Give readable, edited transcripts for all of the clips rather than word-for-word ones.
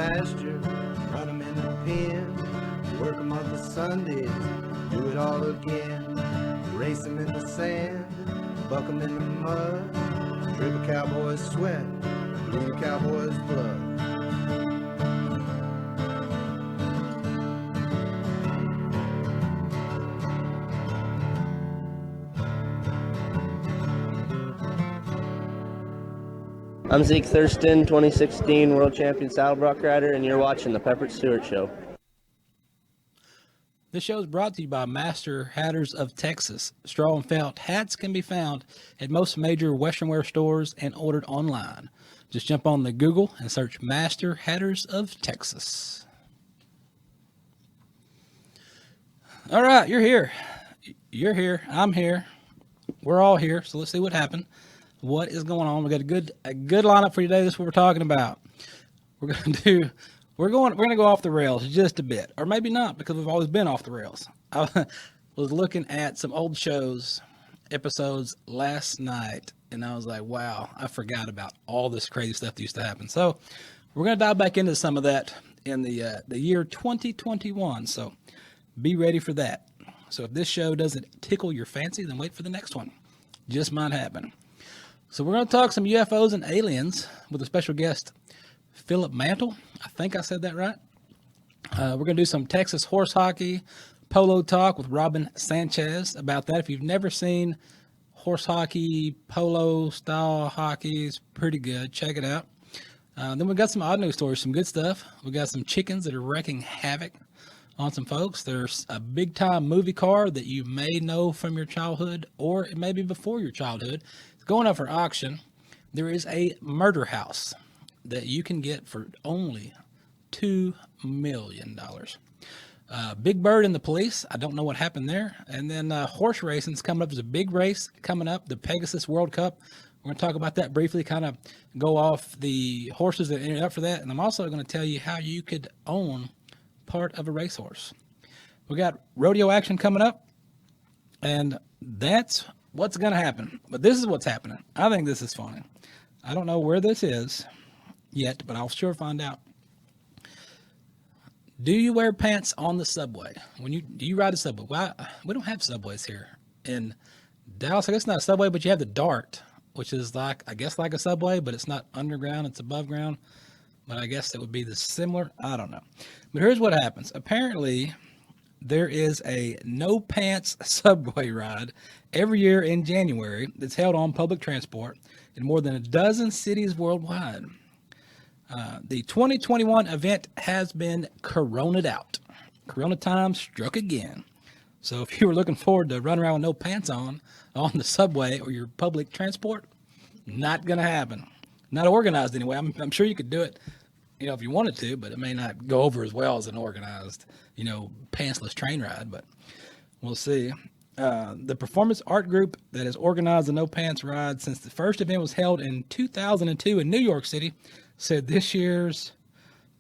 pasture, run 'em in the pen, work 'em up the Sundays, do it all again. Race 'em in the sand, buck 'em in the mud, drip a cowboy's sweat, bleed a cowboy's blood. I'm Zeke Thurston, 2016 World Champion Saddlebrock Rider, and you're watching the Pepper Stewart Show. This show is brought to you by Master Hatters of Texas. Straw and felt hats can be found at most major Western wear stores and ordered online. Just jump on the Google and search Master Hatters of Texas. All right, you're here. You're here. I'm here. We're all here. So let's see what happened. What is going on? We got a good lineup for you today. This is what we're talking about. We're going to go off the rails just a bit, or maybe not, because we've always been off the rails. I was looking at some old episodes last night, and I was like, wow, I forgot about all this crazy stuff that used to happen. So we're going to dive back into some of that in the year 2021. So be ready for that. So if this show doesn't tickle your fancy, then wait for the next one. Just might happen. So we're going to talk some UFOs and aliens with a special guest, Philip Mantle. I think I said that right. We're going to do some Texas horse hockey, polo talk with Robin Sanchez about that. If you've never seen horse hockey, polo style hockey, it's pretty good. Check it out. Then we got some odd news stories, some good stuff. We got some chickens that are wreaking havoc on some folks. There's a big time movie car that you may know from your childhood, or it may be before your childhood. Going up for auction. There is a murder house that you can get for only $2 million. Big Bird and the Police. I don't know what happened there. And then horse racing's coming up. There's a big race coming up, the Pegasus World Cup. We're going to talk about that briefly, kind of go off the horses that ended up for that. And I'm also going to tell you how you could own part of a racehorse. We got rodeo action coming up, and that's what's going to happen. But this is what's happening. I think this is funny. I don't know where this is yet, but I'll sure find out. Do you wear pants on the subway? Do you ride a subway? Well, we don't have subways here in Dallas. I guess it's not a subway, but you have the DART, which is like a subway, but it's not underground. It's above ground. But I guess it would be the similar. I don't know. But here's what happens. Apparently, there is a no pants subway ride every year in January that's held on public transport in more than a dozen cities worldwide. The 2021 event has been corona'd out. Corona time struck again. So if you were looking forward to running around with no pants on the subway or your public transport, not going to happen. Not organized anyway. I'm sure you could do it, if you wanted to, but it may not go over as well as an organized, pantsless train ride, but we'll see. The performance art group that has organized the No Pants Ride since the first event was held in 2002 in New York City said this year's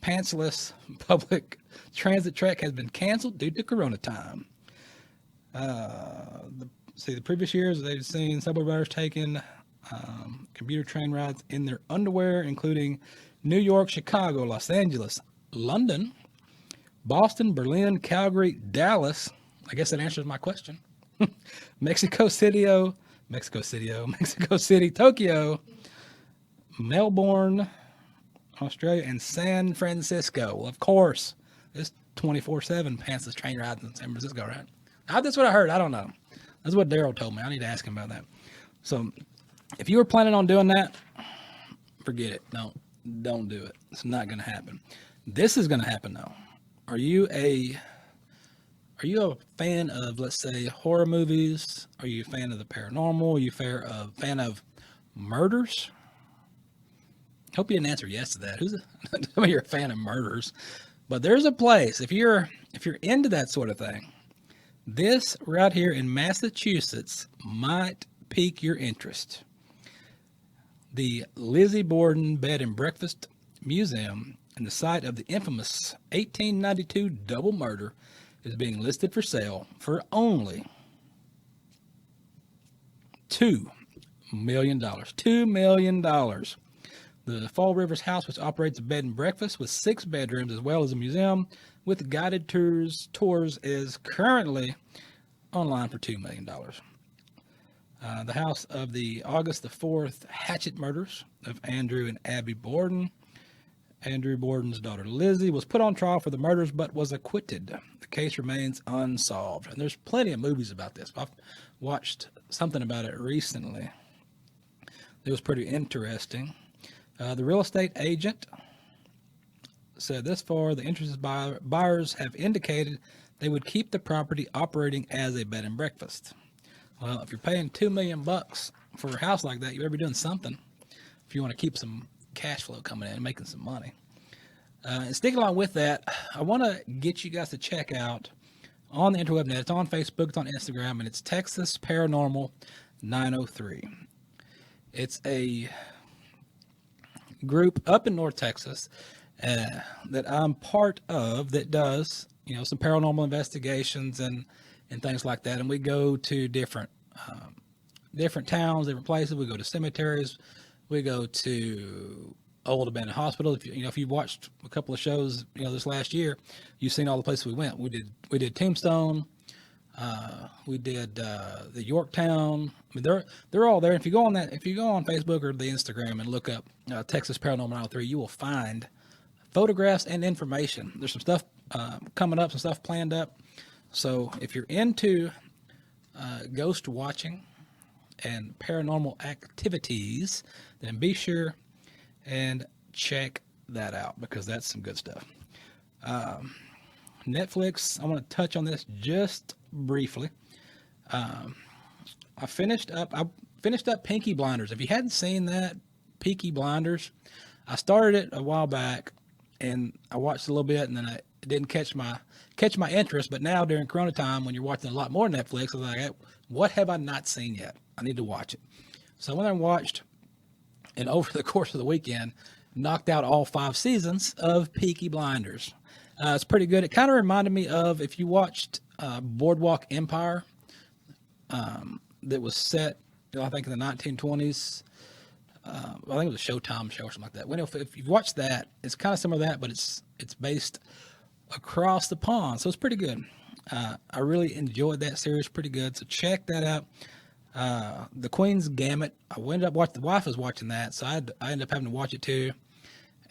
pantsless public transit trek has been canceled due to Corona time. The previous years they've seen subway riders taking commuter train rides in their underwear, including New York, Chicago, Los Angeles, London, Boston, Berlin, Calgary, Dallas. I guess that answers my question. Mexico City, Tokyo, Melbourne, Australia, and San Francisco. Well, of course, it's 24/7 pantsless train rides in San Francisco, right? That's what I heard. I don't know. That's what Daryl told me. I need to ask him about that. So if you were planning on doing that, forget it. Don't do it. It's not going to happen. This is going to happen, though. Are you a fan of, let's say, horror movies? Are you a fan of the paranormal? Are you a fan of murders? Hope you didn't answer yes to that. Tell me you're a fan of murders. But there's a place, if you're into that sort of thing, this right here in Massachusetts might pique your interest. The Lizzie Borden Bed and Breakfast Museum and the site of the infamous 1892 double murder is being listed for sale for only $2 million. $2 million. The Fall Rivers house, which operates a bed and breakfast with 6 bedrooms as well as a museum with guided tours, is currently online for $2 million. The house of the August the 4th hatchet murders of Andrew and Abby Borden. Andrew Borden's daughter Lizzie was put on trial for the murders but was acquitted. The case remains unsolved. And there's plenty of movies about this. I've watched something about it recently. It was pretty interesting. The real estate agent said this far, the interested buyers have indicated they would keep the property operating as a bed and breakfast. Well, if you're paying $2 million for a house like that, you better be doing something if you want to keep some cash flow coming in and making some money. And sticking along with that, I want to get you guys to check out on the interweb net. It's on Facebook, it's on Instagram, and it's Texas Paranormal 903. It's a group up in North Texas that I'm part of that does, some paranormal investigations and things like that. And we go to different towns, different places. We go to cemeteries. We go to old abandoned hospitals. If you've watched a couple of shows, this last year, you've seen all the places we went. We did Tombstone. We did the Yorktown. I mean, they're all there. If you go on Facebook or the Instagram and look up Texas Paranormal 903, you will find photographs and information. There's some stuff coming up, some stuff planned up. So if you're into ghost watching and paranormal activities, then be sure and check that out because that's some good stuff. Netflix, I want to touch on this just briefly. I finished up Peaky Blinders. If you hadn't seen that, Peaky Blinders, I started it a while back and I watched a little bit and then it didn't catch my interest. But now during Corona time, when you're watching a lot more Netflix, I was like, hey, what have I not seen yet? I need to watch it. So I went and watched, and over the course of the weekend, knocked out all 5 seasons of Peaky Blinders. It's pretty good. It kind of reminded me of if you watched Boardwalk Empire, that was set, I think in the 1920s. I think it was a Showtime show or something like that. Well, if you've watched that, it's kind of similar to that, but it's based across the pond, so it's pretty good. I really enjoyed that series, pretty good. So check that out. The Queen's Gambit. I ended up watching. The wife was watching that, so I ended up having to watch it too.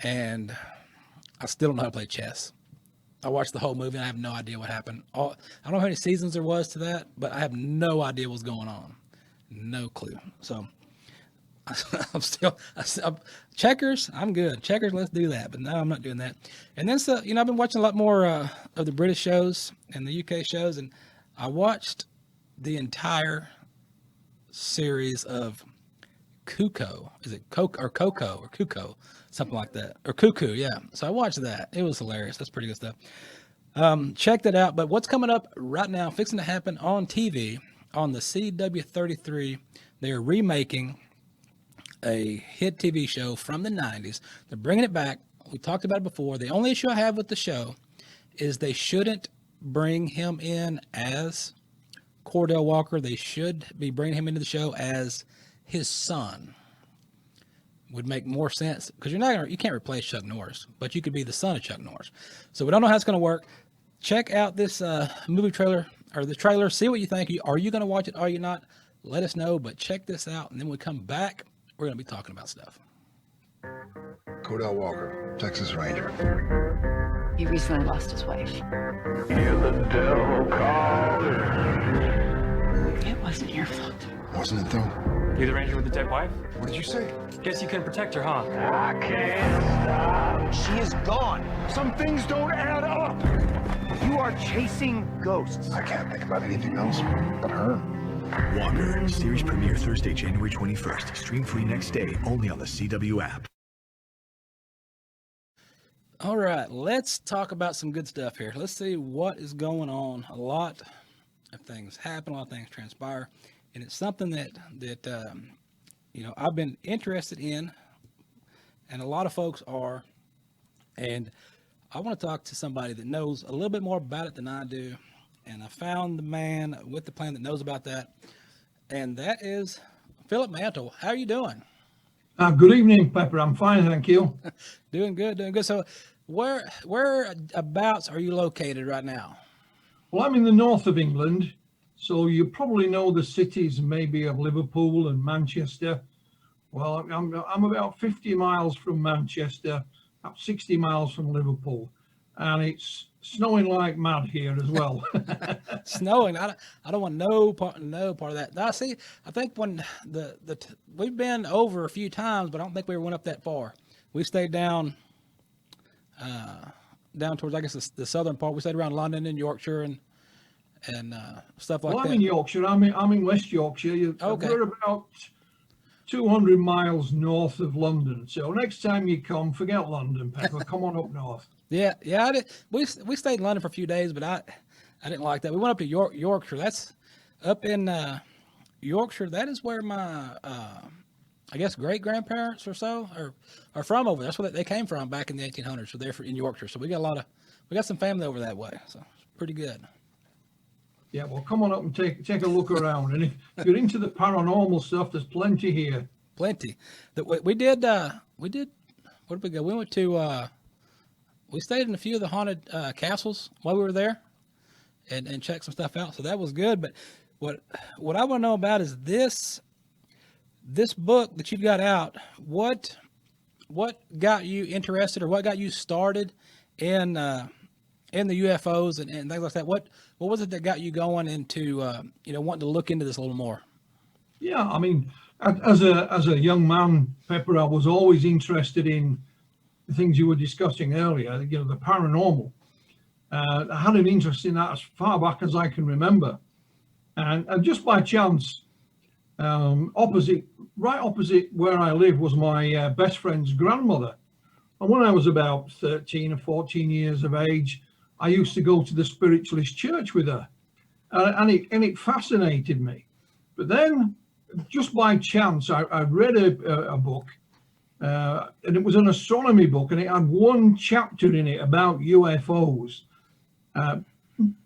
And I still don't know how to play chess. I watched the whole movie and I have no idea what happened. I don't know how many seasons there was to that, but I have no idea what's going on. No clue. So I'm checkers. I'm good. Checkers. Let's do that. But no, I'm not doing that. And then, so, I've been watching a lot more of the British shows and the UK shows, and I watched the entire series of Cuckoo. Is it Coco or Cuckoo? Something like that. Or Cuckoo, yeah. So I watched that. It was hilarious. That's pretty good stuff. Check that out. But what's coming up right now, fixing to happen on TV, on the CW33, they're remaking a hit TV show from the 90s. They're bringing it back. We talked about it before. The only issue I have with the show is they shouldn't bring him in as Cordell Walker. They should be bringing him into the show as his son. Would make more sense because you can't replace Chuck Norris, but you could be the son of Chuck Norris. So we don't know how it's going to work. Check out this movie trailer or the trailer. See what you think. Are you going to watch it? Are you not? Let us know. But check this out, and then when we come back, we're going to be talking about stuff. Cordell Walker, Texas Ranger. He recently lost his wife. Hear the devil calling. It wasn't your fault. Wasn't it though? You're the ranger with the dead wife? What did you say? Guess you couldn't protect her, huh? I can't stop. She is gone. Some things don't add up. You are chasing ghosts. I can't think about anything else but her. Walker, series premiere Thursday, January 21st. Stream free next day, only on the CW app. All right, let's talk about some good stuff here. Let's see what is going on. A lot of things happen, a lot of things transpire, and it's something that I've been interested in, and a lot of folks are, and I want to talk to somebody that knows a little bit more about it than I do, and I found the man with the plan that knows about that, and that is Philip Mantle. How are you doing? Good evening, Pepper. I'm fine, thank you. Doing good, doing good. So, whereabouts are you located right now? Well, I'm in the north of England, so you probably know the cities maybe of Liverpool and Manchester. Well, I'm about 50 miles from Manchester, about 60 miles from Liverpool, and it's snowing like mad here as well. Snowing. I don't want no part of that. Now, see, I think when we've been over a few times, but I don't think we ever went up that far. We stayed down towards, I guess, the southern part. We stayed around London and Yorkshire and stuff like Well, that. I'm in Yorkshire. I'm in West Yorkshire. Okay. We're about 200 miles north of London. So next time you come, forget London, Pepper. Come on up north. Yeah. I did. We stayed in London for a few days, but I didn't like that. We went up to Yorkshire. That's up in Yorkshire. That is where my I guess great grandparents or so are from over there. That's where they came from back in the 1800s. So they're in Yorkshire. So we got some family over that way. So it's pretty good. Yeah, well, come on up and take a look around. And if you're into the paranormal stuff, there's plenty here. Plenty. We did. Where did we go? We went to. We stayed in a few of the haunted castles while we were there, and checked some stuff out. So that was good. But what I want to know about is this book that you've got out. What got you interested, or what got you started in the UFOs and things like that? What was it that got you going into wanting to look into this a little more? Yeah, I mean, as a young man, Pepper, I was always interested in the things you were discussing earlier. The paranormal. I had an interest in that as far back as I can remember, and just by chance, right opposite where I live was my best friend's grandmother. And when I was about 13 or 14 years of age, I used to go to the spiritualist church with her, and it fascinated me. But then, just by chance, I read a book, and it was an astronomy book, and it had one chapter in it about UFOs.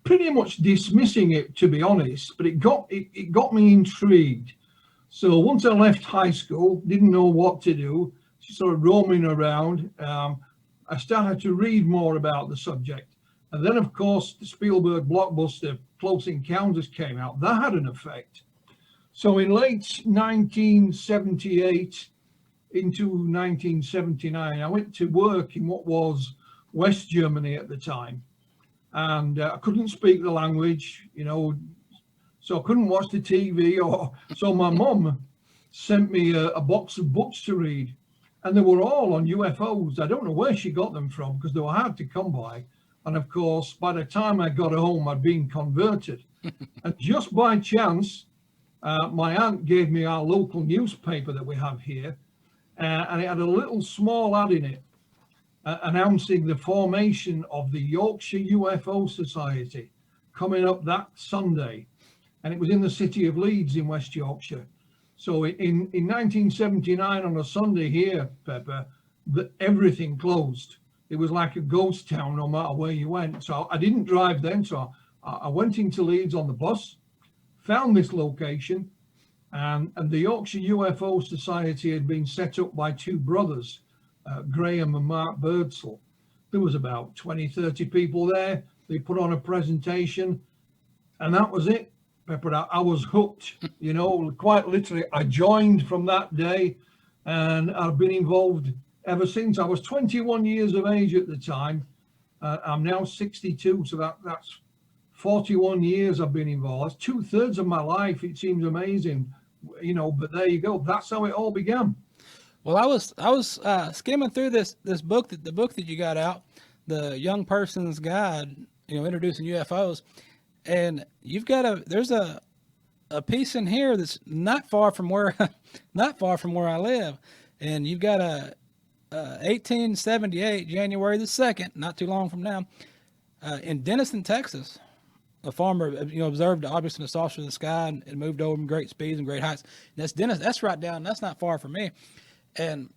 Pretty much dismissing it, to be honest, but it got me intrigued. So once I left high school, didn't know what to do, sort of roaming around. I started to read more about the subject. And then, of course, the Spielberg blockbuster Close Encounters came out. That had an effect. So in late 1978 into 1979, I went to work in what was West Germany at the time. And I couldn't speak the language, so I couldn't watch the TV. So my mum sent me a box of books to read. And they were all on UFOs. I don't know where she got them from because they were hard to come by. And of course, by the time I got home, I'd been converted. And just by chance, my aunt gave me our local newspaper that we have here. And it had a little small ad in it announcing the formation of the Yorkshire UFO Society coming up that Sunday. And it was in the city of Leeds in West Yorkshire. So in 1979 on a Sunday here, Pepper, everything closed. It was like a ghost town no matter where you went. So I didn't drive then. So I went into Leeds on the bus, found this location, and the Yorkshire UFO Society had been set up by two brothers, Graham and Mark Birdsall. There was about 20, 30 people there. They put on a presentation, and that was it. Pepper, I was hooked, quite literally. I joined from that day, and I've been involved ever since. I was 21 years of age at the time. I'm now 62, so that's 41 years I've been involved. That's 2/3 of my life. It seems amazing, but there you go. That's how it all began. Well, I was skimming through the book that you got out, the Young Person's Guide, introducing UFOs, and there's a piece in here that's not far from where I live, and you've got a 1878 January the 2nd, not too long from now, in Denison, Texas. A farmer, observed objects in the saucer of the sky and moved over them great speeds and great heights. And that's Denison. That's right down. That's not far from me. And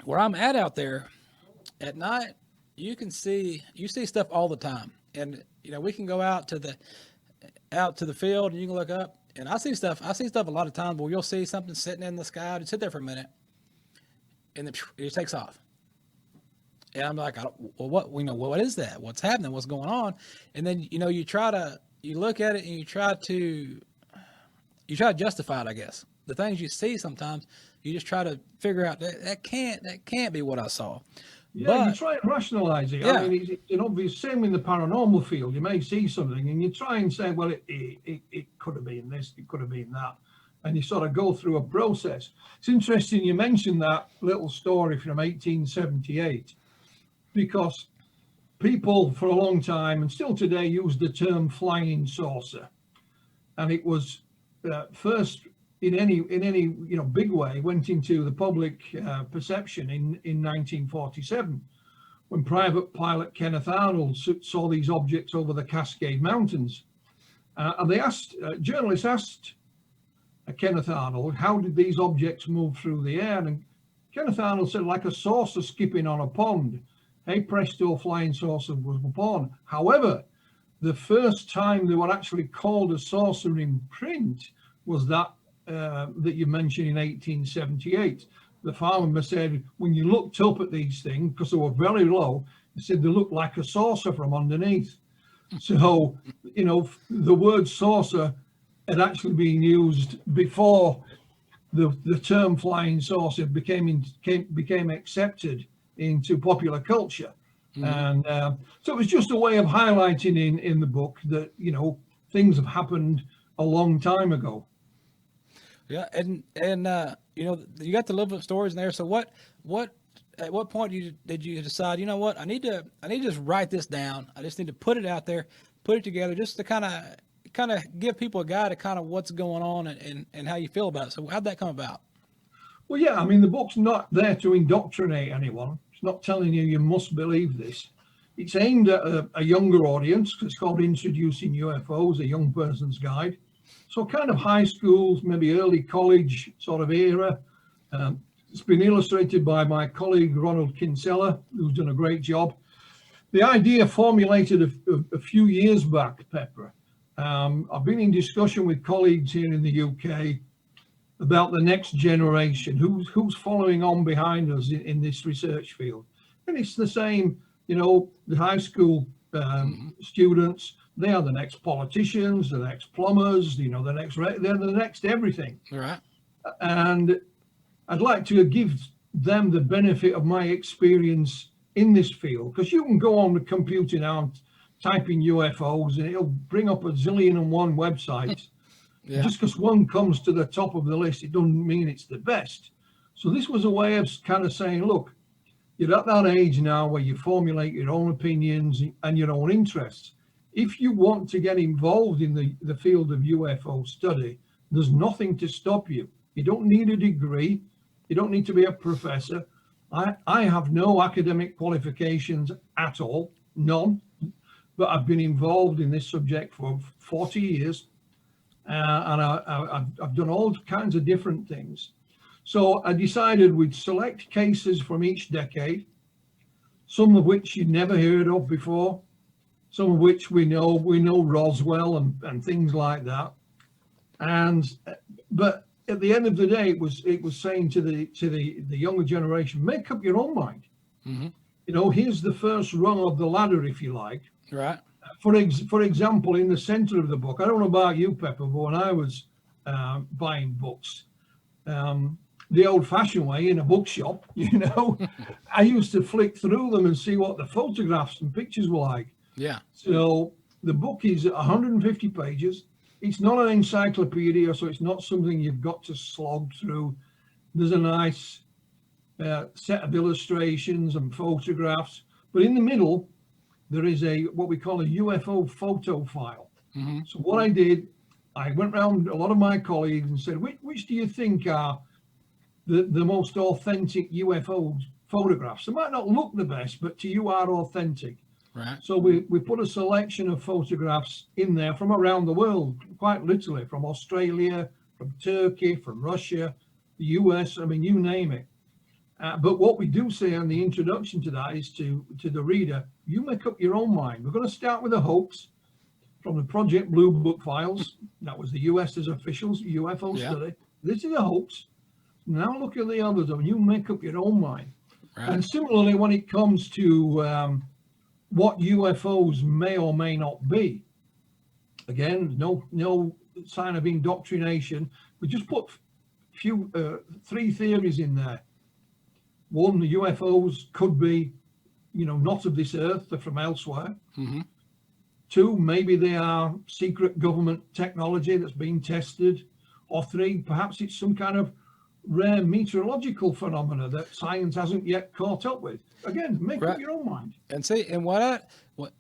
where I'm at out there at night, you see stuff all the time. And we can go out to the field and you can look up, and I see stuff a lot of times where you'll see something sitting in the sky, just sit there for a minute, and then it just takes off. And I'm like, what is that? What's happening? What's going on? And then, you look at it and you try to justify it, I guess. The things you see sometimes, you just try to figure out that can't be what I saw. Yeah, but you try and rationalize it. Yeah. I mean, it's an obvious, same in the paranormal field. You may see something and you try and say, well, it could have been this, it could have been that. And you sort of go through a process. It's interesting you mentioned that little story from 1878, because people for a long time and still today use the term flying saucer. And it was first in any big way went into the public perception in 1947, when private pilot Kenneth Arnold saw these objects over the Cascade Mountains. And they journalists asked Kenneth Arnold, how did these objects move through the air? And Kenneth Arnold said, like a saucer skipping on a pond. Hey presto, flying saucer was born. However, the first time they were actually called a saucer in print was that you mentioned in 1878. The farmer said, when you looked up at these things, because they were very low, he said they looked like a saucer from underneath. So, the word saucer had actually been used before the term flying saucer became accepted into popular culture. And so it was just a way of highlighting in the book that things have happened a long time ago. Yeah, and you got the little bit of stories in there. So at what point did you decide, I need to just write this down. I just need to put it out there, put it together, just to kind of give people a guide to kind of what's going on and how you feel about it. So how'd that come about? Well, yeah, I mean, the book's not there to indoctrinate anyone. It's not telling you must believe this. It's aimed at a younger audience. It's called Introducing UFOs, a young person's guide. So kind of high school, maybe early college sort of era. It's been illustrated by my colleague, Ronald Kinsella, who's done a great job. The idea formulated a few years back, Pepper. I've been in discussion with colleagues here in the UK about the next generation, who's following on behind us in this research field. And it's the same, the high school students, they are the next politicians, the next plumbers, they're the next everything. All right. And I'd like to give them the benefit of my experience in this field, because you can go on the computer now and type in UFOs and it'll bring up a zillion and one websites. Yeah. Just because one comes to the top of the list, it doesn't mean it's the best. So this was a way of kind of saying, look, you're at that age now where you formulate your own opinions and your own interests. If you want to get involved in the field of UFO study, there's nothing to stop you. You don't need a degree. You don't need to be a professor. I have no academic qualifications at all, none. But I've been involved in this subject for 40 years. And I've done all kinds of different things. So I decided we'd select cases from each decade, some of which you'd never heard of before, some of which we know Roswell and things like that. But at the end of the day, it was saying to the younger generation, make up your own mind. Mm-hmm. Here's the first rung of the ladder, if you like. Right. For example, in the center of the book, I don't know about you, Pepper, but when I was buying books, the old-fashioned way in a bookshop, I used to flick through them and see what the photographs and pictures were like. Yeah. So the book is 150 pages. It's not an encyclopedia, so it's not something you've got to slog through. There's a nice set of illustrations and photographs, but in the middle, there is what we call a UFO photo file. Mm-hmm. So what I did, I went around a lot of my colleagues and said, which do you think are the most authentic UFO photographs? They might not look the best, but to you are authentic. Right. So we put a selection of photographs in there from around the world, quite literally, from Australia, from Turkey, from Russia, the US, I mean, you name it. But what we do say in the introduction to that is to the reader, you make up your own mind. We're going to start with a hoax from the Project Blue Book files. That was the US's officials UFO study. This is a hoax. Now look at the others, and you make up your own mind. Right. And similarly, when it comes to what UFOs may or may not be, again, no sign of indoctrination. We just put three theories in there. One, the UFOs could be, not of this earth, they're from elsewhere. Mm-hmm. Two, maybe they are secret government technology that's being tested. Or three, perhaps it's some kind of rare meteorological phenomena that science hasn't yet caught up with. Again, make up your own mind. And see, and what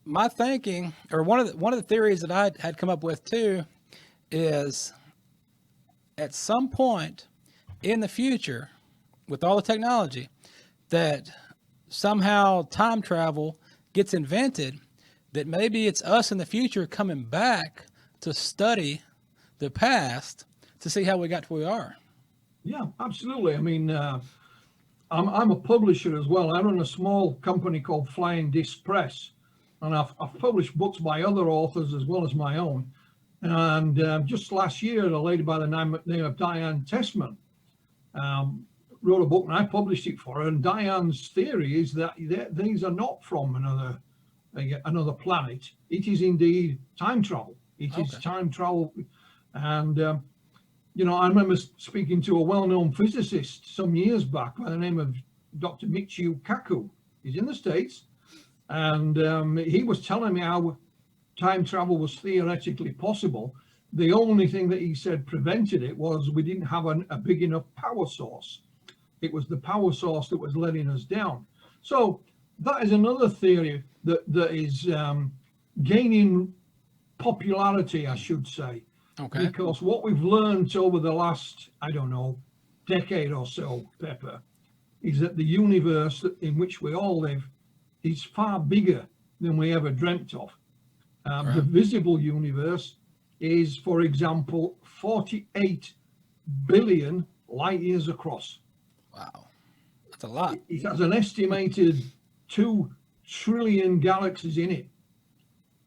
my thinking, or one of the theories that I had come up with too, is at some point in the future, with all the technology, that somehow time travel gets invented, that maybe it's us in the future coming back to study the past to see how we got to where we are. Yeah, absolutely. I mean, I'm a publisher as well. I run a small company called Flying Disc Press, and I've published books by other authors as well as my own. And just last year, a lady by the name of Diane Tessman wrote a book, and I published it for her. And Diane's theory is that these are not from another planet. It is indeed time travel. It is time travel. And, I remember speaking to a well-known physicist some years back by the name of Dr. Michio Kaku. He's in the States. And he was telling me how time travel was theoretically possible. The only thing that he said prevented it was we didn't have a big enough power source. It was the power source that was letting us down. So that is another theory that is gaining popularity, I should say. Okay. Because what we've learned over the last, decade or so, Pepper, is that the universe in which we all live is far bigger than we ever dreamt of. The visible universe is, for example, 48 billion light years across. Wow, that's a lot. It has an estimated 2 trillion galaxies in it.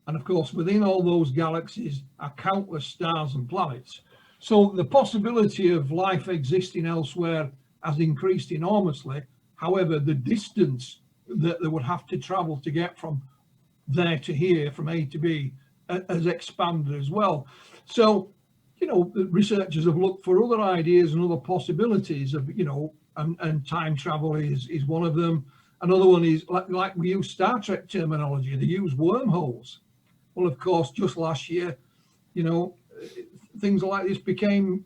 And of course, within all those galaxies are countless stars and planets. So the possibility of life existing elsewhere has increased enormously. However, the distance that they would have to travel to get from there to here, from A to B, has expanded as well. So, the researchers have looked for other ideas and other possibilities of, and time travel is one of them. Another one is like we use Star Trek terminology, they use wormholes. Well, of course, just last year, things like this became,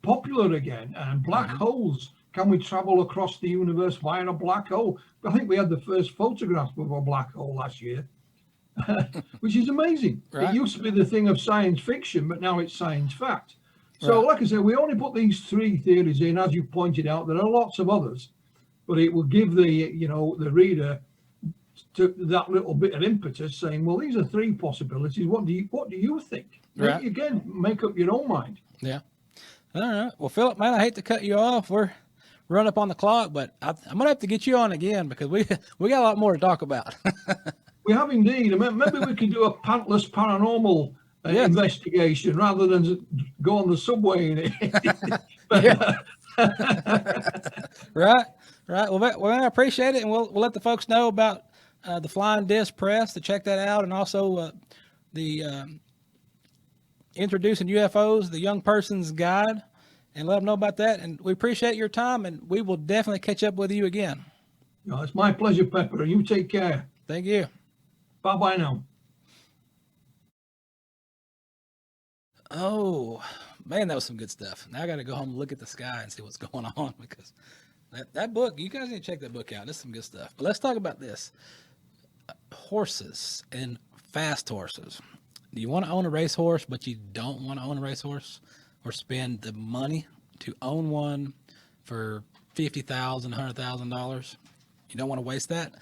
popular again. And black holes, can we travel across the universe via a black hole? I think we had the first photograph of a black hole last year, which is amazing. Right. It used to be the thing of science fiction, but now it's science fact. So, like I said, we only put these three theories in, as you pointed out. There are lots of others, but it will give the reader to that little bit of impetus, saying, well, these are three possibilities. What do you think? Right. Again, make up your own mind. Yeah. All right. Well, Philip, man, I hate to cut you off. We're running up on the clock, but I'm gonna have to get you on again because we got a lot more to talk about. We have indeed. Maybe we can do a pantless paranormal investigation rather than go on the subway in it. Right. Well, I appreciate it, and we'll let the folks know about the Flying Disc Press to check that out, and also the Introducing UFOs, the Young Person's Guide, and let them know about that. And we appreciate your time, and we will definitely catch up with you again. No, it's my pleasure, Pepper. You take care. Thank you. Bye-bye now. Oh, man, that was some good stuff. Now I got to go home and look at the sky and see what's going on, because that book, you guys need to check that book out. That's some good stuff. But let's talk about this. Horses and fast horses. Do you want to own a racehorse, but you don't want to own a racehorse or spend the money to own one for $50,000, $100,000? You don't want to waste that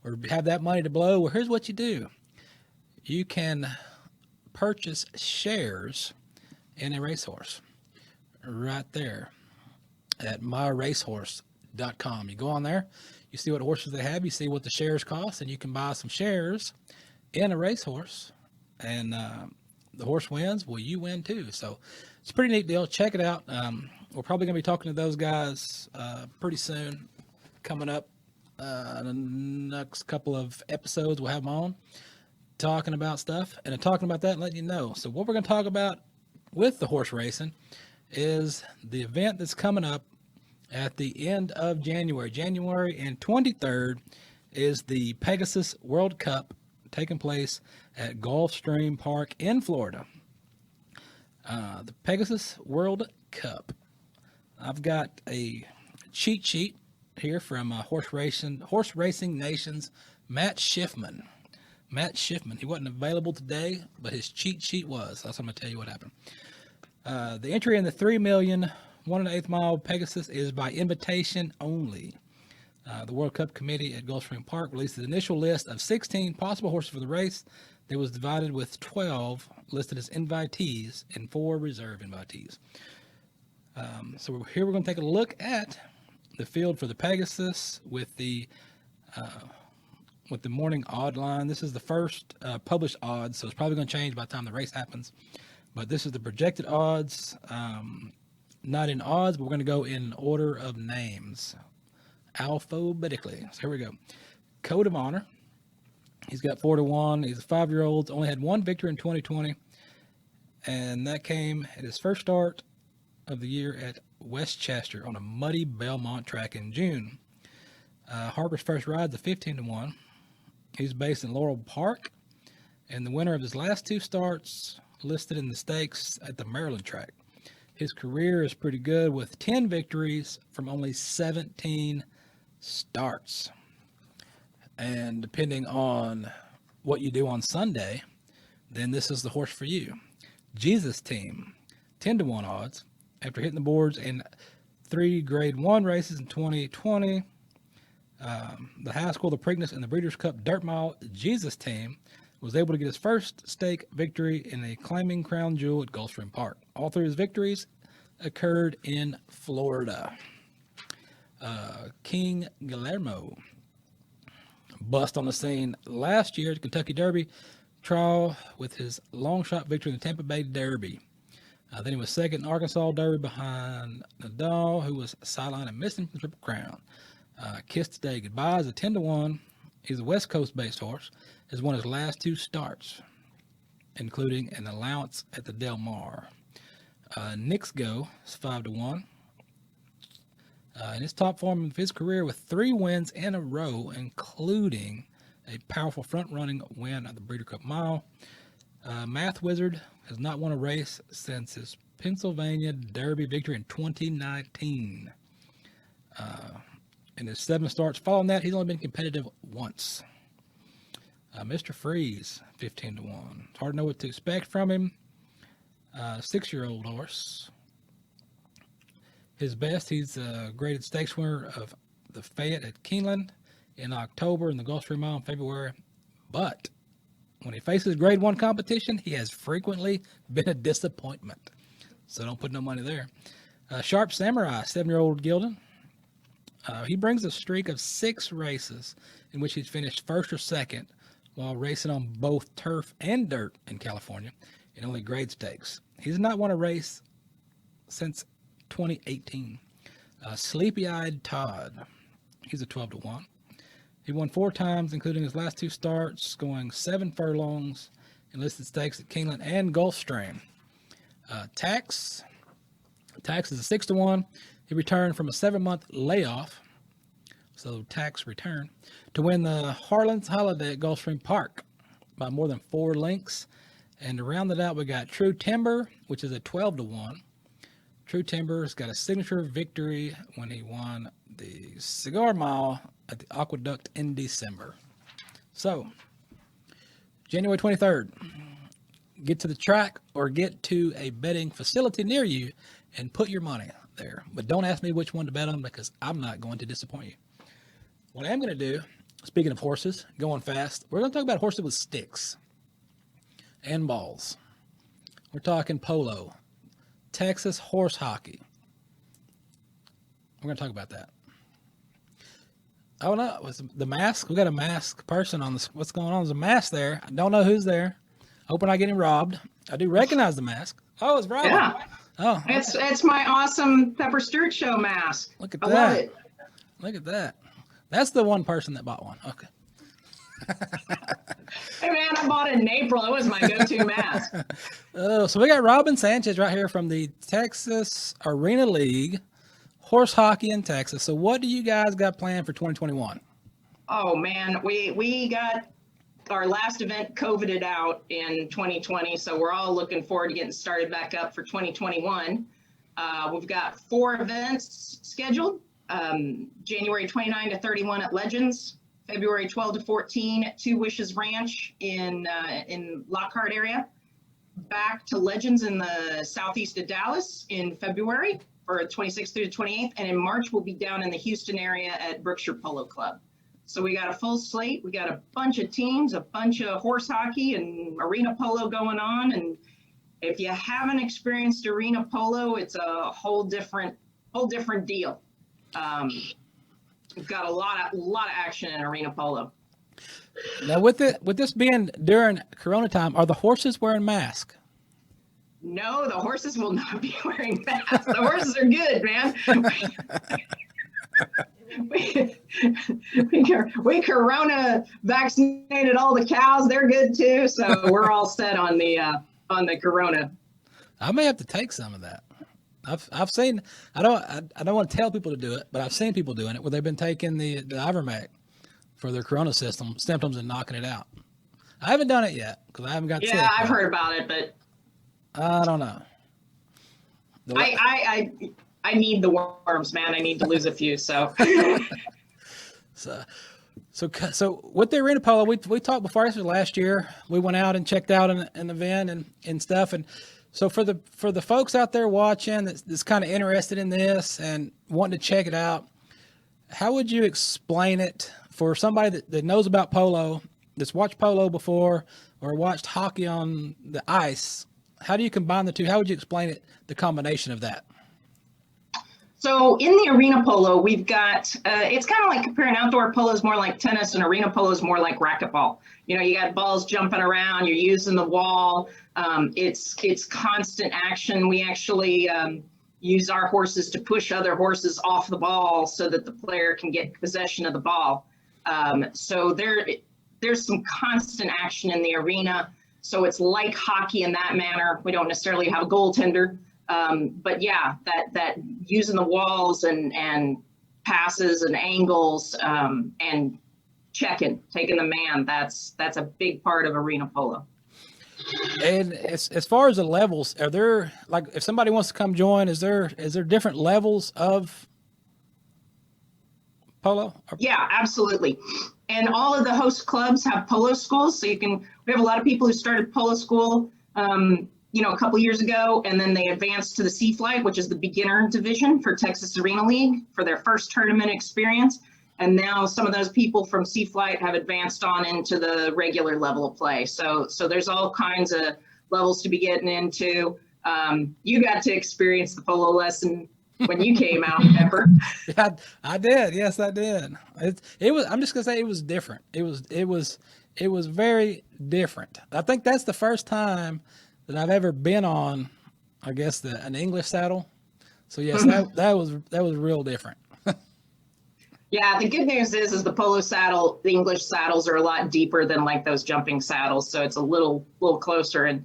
or have that money to blow? Well, here's what you do. You can purchase shares in a racehorse right there at myracehorse.com. You go on there, you see what horses they have, you see what the shares cost, and you can buy some shares in a racehorse, and the horse wins, well, you win too. So it's a pretty neat deal. Check it out. we're probably going to be talking to those guys pretty soon, coming up in the next couple of episodes. We'll have them on talking about stuff and talking about that and letting you know. So what we're going to talk about with the horse racing is the event that's coming up at the end of January. January and 23rd is the Pegasus World Cup taking place at Gulfstream Park in Florida. The Pegasus World Cup. I've got a cheat sheet here from Horse Racing Nation's Matt Schiffman. Matt Schiffman. He wasn't available today, but his cheat sheet was. That's what I'm going to tell you what happened. The entry in the 3 million 1 1/8 mile Pegasus is by invitation only. The World Cup Committee at Gulfstream Park released the initial list of 16 possible horses for the race. That was divided with 12 listed as invitees and 4 reserve invitees. So here we're going to take a look at the field for the Pegasus with the morning odd line. This is the first published odds, so it's probably going to change by the time the race happens. But this is the projected odds, not in odds, but we're going to go in order of names, alphabetically. So here we go. Code of Honor. He's got 4-1. He's a 5-year-old. Only had 1 victory in 2020, and that came at his first start of the year at Westchester on a muddy Belmont track in June. Harper's first ride's a 15-1. He's based in Laurel Park, and the winner of his last 2 starts listed in the stakes at the Maryland track. His career is pretty good with 10 victories from only 17 starts. And depending on what you do on Sunday, then this is the horse for you. Jesus Team, 10-1 odds after hitting the boards in 3 Grade 1 races in 2020. The High School, the Preakness, and the Breeders' Cup Dirt Mile. Jesus Team was able to get his first stake victory in a claiming crown jewel at Gulfstream Park. All 3 of his victories occurred in Florida. King Guillermo bust on the scene last year at the Kentucky Derby trial with his long shot victory in the Tampa Bay Derby. Then he was second in Arkansas Derby behind Nadal, who was sidelined and missing from the Triple Crown. Kiss Today Goodbye is a 10-1. He's a West Coast-based horse. Has won his last 2 starts, including an allowance at the Del Mar. Knicks Go is 5-1. In his top form of his career with 3 wins in a row, including a powerful front-running win at the Breeder Cup Mile. Math Wizard has not won a race since his Pennsylvania Derby victory in 2019. In his 7 starts following that, he's only been competitive once. Mr. Freeze, 15-1. It's hard to know what to expect from him. 6-year-old horse. His best, he's a graded stakes winner of the Fayette at Keeneland in October and the Gulfstream Mile in February. But when he faces grade 1 competition, he has frequently been a disappointment. So don't put no money there. Sharp Samurai, 7-year-old Gildan. He brings a streak of 6 races in which he's finished first or second while racing on both turf and dirt in California in only grade stakes. He's not won a race since 2018. Sleepy-Eyed Todd. He's a 12-1. He won 4 times, including his last 2 starts, going 7 furlongs in listed stakes at Keeneland and Gulfstream. Tax is a 6-1. He returned from a 7-month layoff, so Tax returned, to win the Harlan's Holiday at Gulfstream Park by more than 4 lengths. And to round it out, we got True Timber, which is a 12-1. True Timber's got a signature victory when he won the Cigar Mile at the Aqueduct in December. So, January 23rd, get to the track or get to a betting facility near you and put your money there. But don't ask me which one to bet on because I'm not going to disappoint you. What I am going to do, speaking of horses, going fast, we're going to talk about horses with sticks and balls. We're talking polo, Texas horse hockey. We're going to talk about that. Oh no, was the mask? We got a mask person on this. What's going on? There's a mask there. I don't know who's there. Hoping I get him robbed. I do recognize the mask. Oh, it's Rob. Yeah. Oh, It's my awesome Pepper Stewart show mask. Look at I that. love it. Look at that. That's the one person that bought one. Okay. Hey man, I bought it in April. It was my go-to mask. So we got Robin Sanchez right here from the Texas Arena League, horse hockey in Texas. So what do you guys got planned for 2021? Oh man, we got our last event COVIDed out in 2020, so we're all looking forward to getting started back up for 2021. We've got 4 events scheduled. January 29 to 31 at Legends, February 12 to 14 at Two Wishes Ranch in Lockhart area. Back to Legends in the southeast of Dallas in February for 26th through the 28th, and in March we'll be down in the Houston area at Brookshire Polo Club. So we got a full slate. We got a bunch of teams, a bunch of horse hockey and arena polo going on. And if you haven't experienced arena polo, it's a whole different deal. We've got a lot of action in arena polo. Now, with this being during Corona time, are the horses wearing masks? No, the horses will not be wearing masks. The horses are good, man. We Corona vaccinated all the cows. They're good too. So we're all set on the Corona. I may have to take some of that. I've seen. I don't want to tell people to do it, but I've seen people doing it where they've been taking the Ivermectin for their Corona symptoms and knocking it out. I haven't done it yet because I haven't got sick. Yeah, I've heard about it, but I don't know. I need the worms, man. I need to lose a few. So with the arena polo, we talked before. This was last year. We went out and checked out an event and stuff. And so for the folks out there watching that's kind of interested in this and wanting to check it out, how would you explain it for somebody that knows about polo, that's watched polo before or watched hockey on the ice? How do you combine the two? How would you explain it, the combination of that? So in the arena polo, we've got, it's kind of like comparing outdoor polo is more like tennis and arena polo is more like racquetball. You know, you got balls jumping around, you're using the wall. It's constant action. We actually use our horses to push other horses off the ball so that the player can get possession of the ball. So there's some constant action in the arena. So it's like hockey in that manner. We don't necessarily have a goaltender. But yeah, that using the walls and passes and angles and taking the man, that's a big part of arena polo. And as far as the levels, are there, like, if somebody wants to come join, is there different levels of polo? Yeah, absolutely. And all of the host clubs have polo schools, so we have a lot of people who started polo school a couple years ago, and then they advanced to the Sea Flight, which is the beginner division for Texas Arena League for their first tournament experience. And now some of those people from Sea Flight have advanced on into the regular level of play. So there's all kinds of levels to be getting into. You got to experience the polo lesson when you came out, Pepper. Yeah, I did. Yes, I did. It was. I'm just gonna say it was different. It was very different. I think that's the first time that I've ever been on, I guess, an English saddle. So yes, that was real different. Yeah, the good news is the polo saddle, the English saddles are a lot deeper than like those jumping saddles, so it's a little closer. And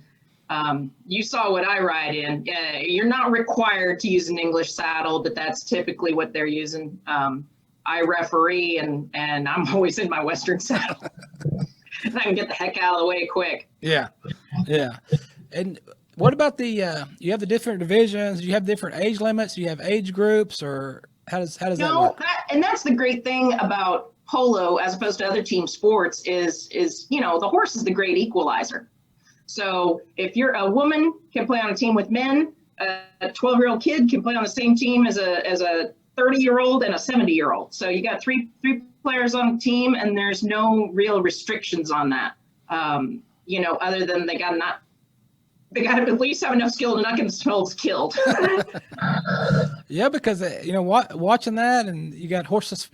you saw what I ride in. You're not required to use an English saddle, but that's typically what they're using. I referee, and I'm always in my Western saddle. I can get the heck out of the way quick. Yeah. And what about you have the different divisions? You have different age limits? You have age groups, or how does that work? And that's the great thing about polo as opposed to other team sports is the horse is the great equalizer. So if you're a woman, can play on a team with men, a 12-year-old kid can play on the same team as a 30-year-old and a 70-year-old. So you got three players on the team, and there's no real restrictions on that. Other than they got to at least have enough skill to not get themselves killed. Yeah, because watching that, and you got horses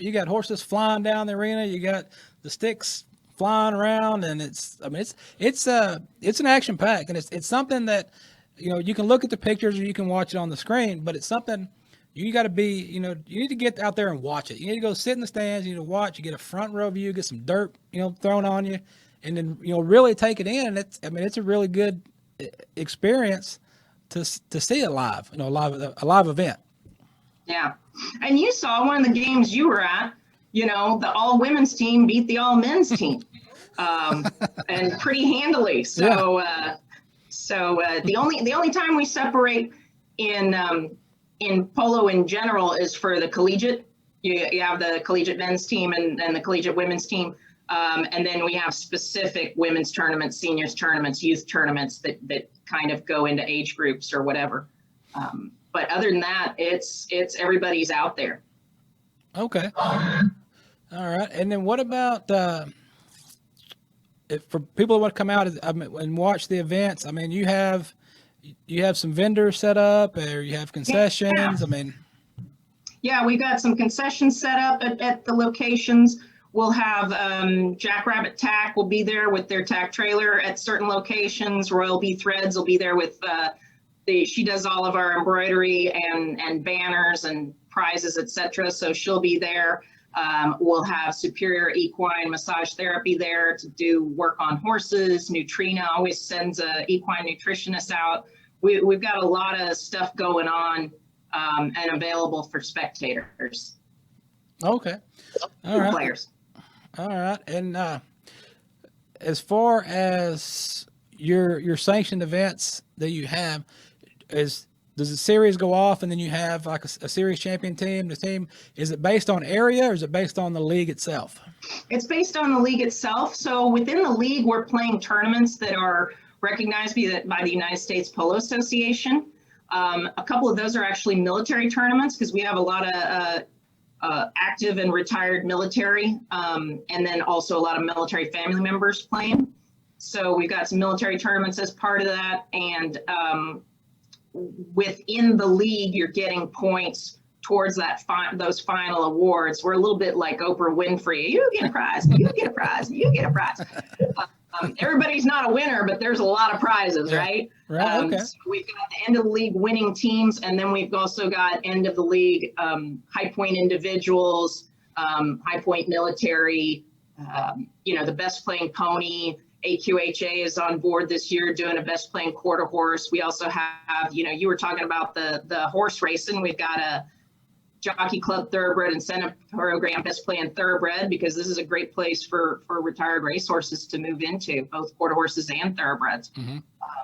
flying down the arena, you got the sticks flying around, and it's an action pack, and it's something that you can look at the pictures or you can watch it on the screen, but it's something you got to be, you need to get out there and watch it. You need to go sit in the stands, you need to watch, you get a front row view, get some dirt, thrown on you, and then, really take it in. It's a really good experience to see it live, a live event. Yeah. And you saw one of the games you were at, the all women's team beat the all men's team, and pretty handily. So, the only time we separate in polo in general is for the collegiate. You have the collegiate men's team and the collegiate women's team. And then we have specific women's tournaments, seniors tournaments, youth tournaments that kind of go into age groups or whatever. But other than that, it's everybody's out there. Okay. All right. And then what about if for people who want to come out and watch the events? I mean, you have some vendors set up, or you have concessions. Yeah. Yeah, we've got some concessions set up at the locations. We'll have Jackrabbit Tack will be there with their tack trailer at certain locations. Royal Bee Threads will be there with she does all of our embroidery and banners and prizes, etc. So she'll be there. We'll have Superior Equine Massage Therapy there to do work on horses. Nutrina always sends a equine nutritionist out. We've got a lot of stuff going on and available for spectators. Okay. All right. Players. All right. And as far as your sanctioned events that you have, does the series go off and then you have like a series champion team? The team, is it based on area or is it based on the league itself? It's based on the league itself. So within the league, we're playing tournaments that are recognized by the United States Polo Association. A couple of those are actually military tournaments because we have a lot of active and retired military, and then also a lot of military family members playing. So we've got some military tournaments as part of that. And within the league, you're getting points towards those final awards. We're a little bit like Oprah Winfrey. You get a prize, you get a prize, you get a prize. Everybody's not a winner, but there's a lot of prizes, right? Right. Okay. So we've got the end of the league winning teams, and then we've also got end of the league high point individuals, high point military, the best playing pony. AQHA is on board this year doing a best playing quarter horse. We also have, you were talking about the horse racing. We've got a Jockey Club Thoroughbred Incentive Program, best playing thoroughbred, because this is a great place for retired racehorses to move into, both quarter horses and thoroughbreds. Mm-hmm.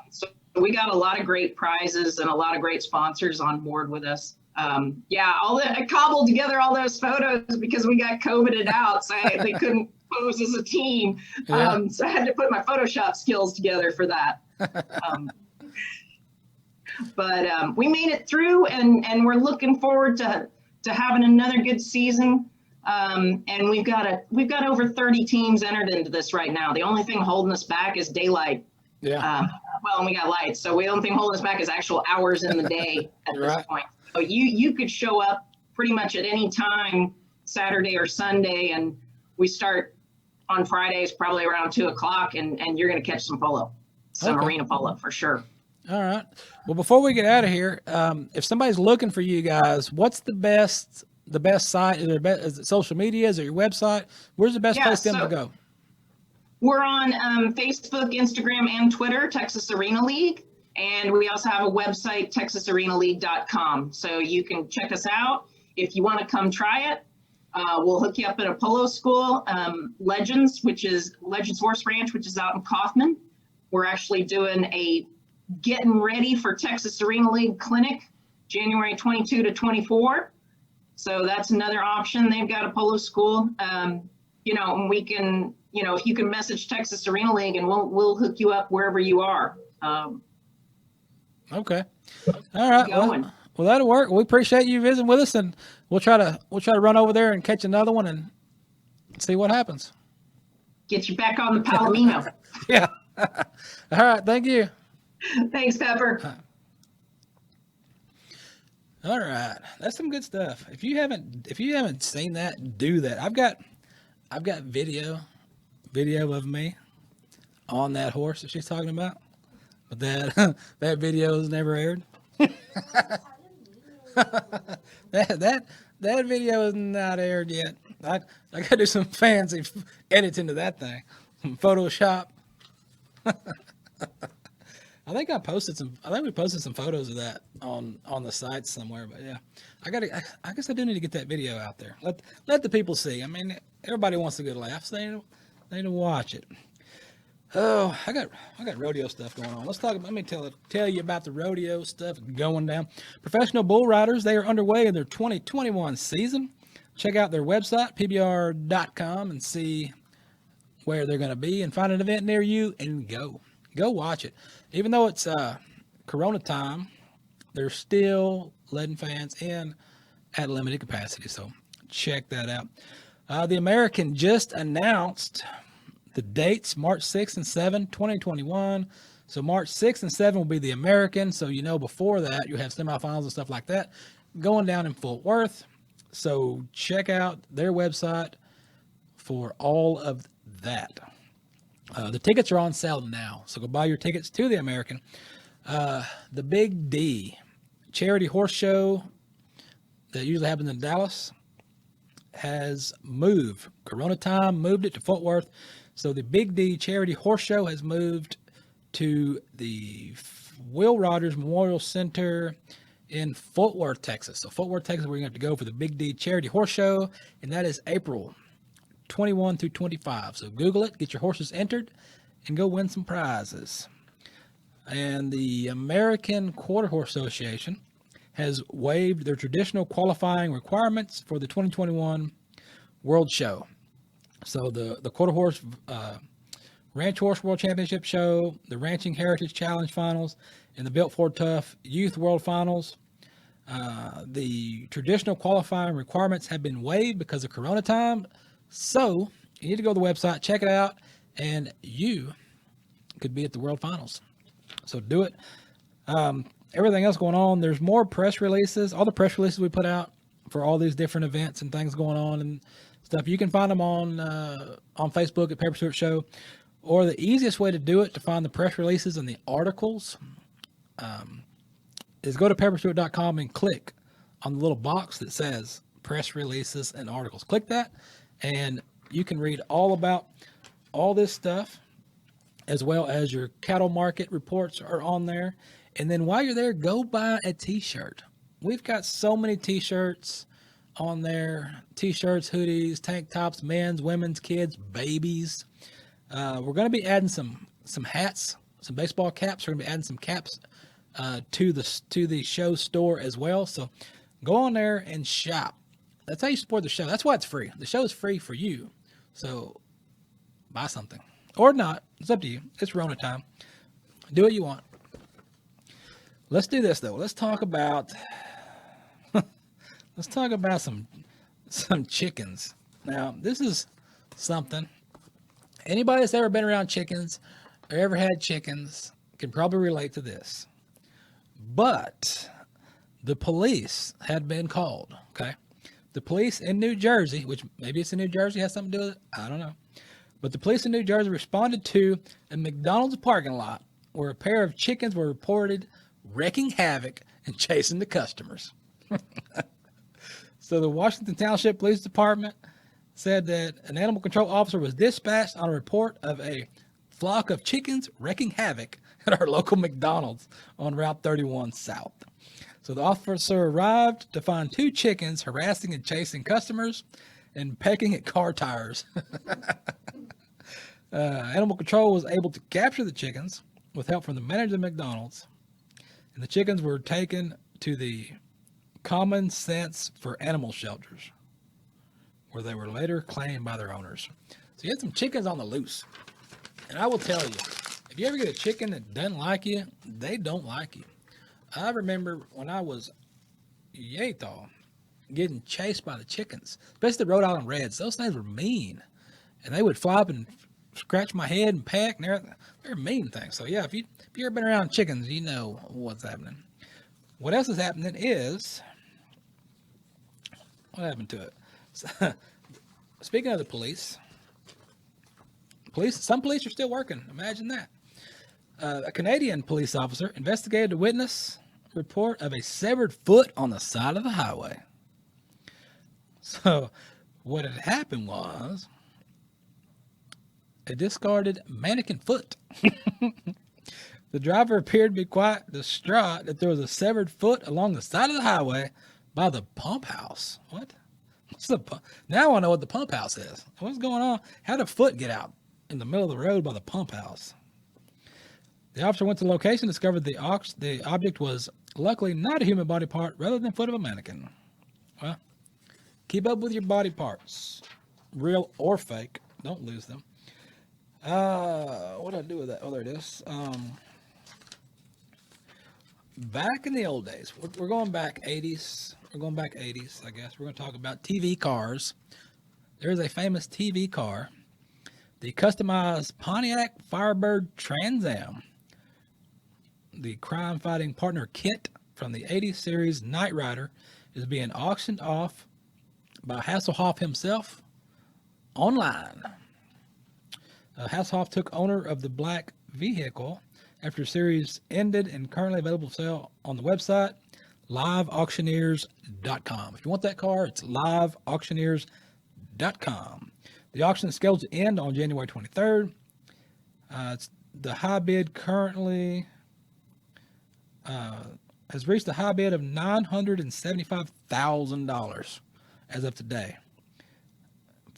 So we got a lot of great prizes and a lot of great sponsors on board with us. I cobbled together all those photos because we got COVIDed out, so they couldn't pose as a team. Yeah. So I had to put my Photoshop skills together for that. But we made it through, and we're looking forward to having another good season. And we've got over 30 teams entered into this right now. The only thing holding us back is daylight. Yeah. And we got lights. So the only thing holding us back is actual hours in the day at this point. So you could show up pretty much at any time, Saturday or Sunday, and we start on Fridays probably around 2:00, and you're going to catch some arena polo for sure. All right. Well, before we get out of here, if somebody's looking for you guys, what's the best site? Is it social media? Is it your website? Where's the best place for them to go? We're on Facebook, Instagram, and Twitter, Texas Arena League. And we also have a website, texasarenaleague.com. So you can check us out. If you want to come try it, we'll hook you up at a polo school. Legends Horse Ranch, which is out in Kaufman. We're actually doing a getting ready for Texas Arena League clinic, January 22 to 24. So that's another option. They've got a polo school, and we can, if you can message Texas Arena League, and we'll hook you up wherever you are. Okay. All right. Well, that'll work. We appreciate you visiting with us, and we'll try to run over there and catch another one and see what happens. Get you back on the Palomino. Yeah. All right. Thank you. Thanks, Pepper. All right. That's some good stuff. If you haven't seen that, do that. I've got video of me on that horse that she's talking about. but that that video is never aired. that video is not aired yet. I gotta do some fancy edits into that thing. Photoshop. I think we posted some photos of that on the site somewhere. But yeah, I guess I do need to get that video out there. Let the people see. I mean, everybody wants a good laugh, so they need to watch it. Oh, I got rodeo stuff going on. Let me tell you about the rodeo stuff going down. Professional bull riders, they are underway in their 2021 season. Check out their website, pbr.com, and see where they're going to be and find an event near you and go watch it. Even though it's Corona time, they're still letting fans in at limited capacity. So check that out. The American just announced the dates, March 6 and 7, 2021. So March 6 and 7 will be the American. So, before that, you have semifinals and stuff like that going down in Fort Worth. So check out their website for all of that. The tickets are on sale now. So go buy your tickets to the American. The Big D charity horse show that usually happens in Dallas has moved. Corona time moved it to Fort Worth. So the Big D Charity Horse Show has moved to the Will Rogers Memorial Center in Fort Worth, Texas. So Fort Worth, Texas, we're going to have to go for the Big D Charity Horse Show, and that is April 21 through 25. So Google it, get your horses entered, and go win some prizes. And the American Quarter Horse Association has waived their traditional qualifying requirements for the 2021 World Show. So the Quarter Horse Ranch Horse World Championship Show, the Ranching Heritage Challenge Finals, and the Built Ford Tough Youth World Finals. The traditional qualifying requirements have been waived because of Corona time. So you need to go to the website, check it out, and you could be at the World Finals. So do it. Everything else going on, there's more press releases. All the press releases we put out for all these different events and things going on and stuff, you can find them on Facebook at Pepper Stewart Show, or the easiest way to do it to find the press releases and the articles is go to pepperstewart.com and click on the little box that says press releases and articles. Click that, and you can read all about all this stuff, as well as your cattle market reports are on there. And then while you're there, go buy a t-shirt. We've got so many t-shirts on there. T-shirts, hoodies, tank tops, men's, women's, kids, babies. We're going to be adding some hats, some baseball caps. We're going to be adding some caps to the show store as well. So go on there and shop. That's how you support the show. That's why it's free. The show is free for you. So buy something. Or not. It's up to you. It's Rona time. Do what you want. Let's do this though. Let's talk about some chickens. Now, this is something. Anybody that's ever been around chickens or ever had chickens can probably relate to this. But the police had been called, okay? The police in New Jersey, which maybe it's in New Jersey, has something to do with it. I don't know. But the police in New Jersey responded to a McDonald's parking lot where a pair of chickens were reported wreaking havoc and chasing the customers. So the Washington Township Police Department said that an animal control officer was dispatched on a report of a flock of chickens wreaking havoc at our local McDonald's on Route 31 South. So the officer arrived to find two chickens harassing and chasing customers and pecking at car tires. Animal control was able to capture the chickens with help from the manager of McDonald's, and the chickens were taken to the Common Sense for Animal shelters, where they were later claimed by their owners. So you had some chickens on the loose. And I will tell you, if you ever get a chicken that doesn't like you, they don't like you. I remember when I was Yato getting chased by the chickens, especially the Rhode Island Reds. Those things were mean. And they would fly up and scratch my head and peck. And they're mean things. So yeah, if you've ever been around chickens, you know what's happening. What else is happening is, what happened to it? Speaking of the police, some police are still working. Imagine that. A Canadian police officer investigated a witness report of a severed foot on the side of the highway. So what had happened was a discarded mannequin foot. The driver appeared to be quite distraught that there was a severed foot along the side of the highway by the pump house. What? What's the now I know what the pump house is. What's going on? How did a foot get out in the middle of the road by the pump house? The officer went to the location, discovered the object was luckily not a human body part, rather than foot of a mannequin. Well, keep up with your body parts, real or fake. Don't lose them. What did I do with that? Oh, there it is. Back in the old days, we're going back 80s. We're going back 80s, I guess. We're going to talk about TV cars. There is a famous TV car, the customized Pontiac Firebird Trans Am. The crime-fighting partner kit from the 80s series Knight Rider is being auctioned off by Hasselhoff himself online. Hasselhoff took owner of the black vehicle after the series ended and currently available for sale on the website liveauctioneers.com. If you want that car, it's liveauctioneers.com. The auction is scheduled to end on January 23rd. The high bid currently has reached a high bid of $975,000 as of today,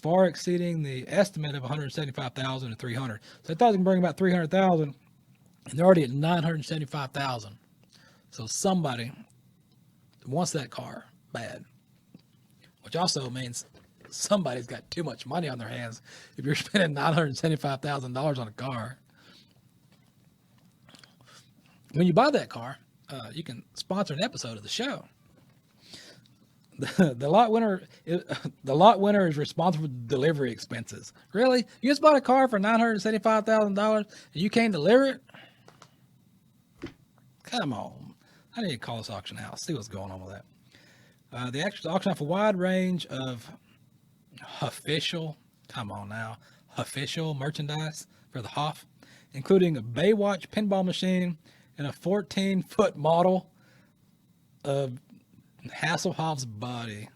far exceeding the estimate of $175,000 to $300,000. So they thought they can bring about $300,000, and they're already at $975,000. So somebody wants that car bad, which also means somebody's got too much money on their hands if you're spending $975,000 on a car. When you buy that car, you can sponsor an episode of the show. The lot winner is responsible for delivery expenses. Really? You just bought a car for $975,000 and you can't deliver it? Come on. I need to call this auction house, see what's going on with that. The auction off a wide range of official merchandise for the Hoff, including a Baywatch pinball machine and a 14-foot model of Hasselhoff's body.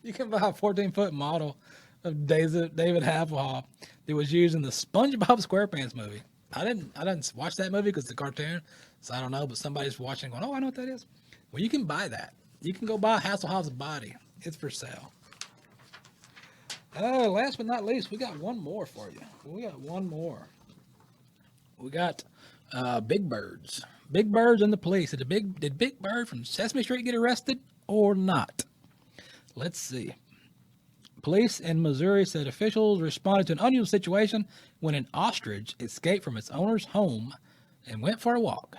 You can buy a 14-foot model of David Hasselhoff that was used in the SpongeBob SquarePants movie. I didn't watch that movie because it's a cartoon, so I don't know, but somebody's watching going, oh, I know what that is. Well, you can buy that. You can go buy Hasselhoff's body. It's for sale. Last but not least, we got one more for you. We got Big Birds. Big Birds and the police. Did Big Bird from Sesame Street get arrested or not? Let's see. Police in Missouri said officials responded to an unusual situation when an ostrich escaped from its owner's home and went for a walk.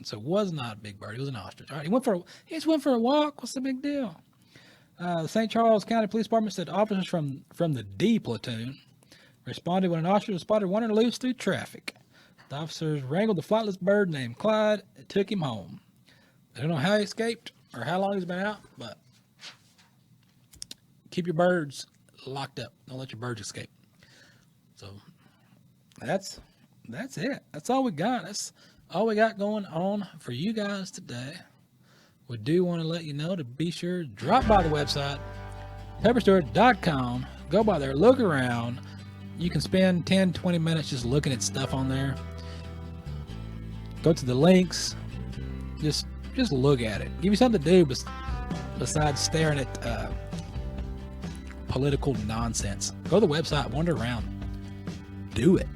So it was not a big bird. It was an ostrich. All right, he just went for a walk. What's the big deal? The St. Charles County Police Department said officers from the D platoon responded when an ostrich was spotted wandering loose through traffic. The officers wrangled the flightless bird named Clyde and took him home. They don't know how he escaped or how long he's been out, but keep your birds locked up. Don't let your birds escape. So that's it. That's all we got. That's all we got going on for you guys today. We do want to let you know to be sure to drop by the website, pepperstewart.com. Go by there, look around. You can spend 10, 20 minutes just looking at stuff on there. Go to the links. Just look at it. Give you something to do besides staring at political nonsense. Go to the website, wander around. Do it.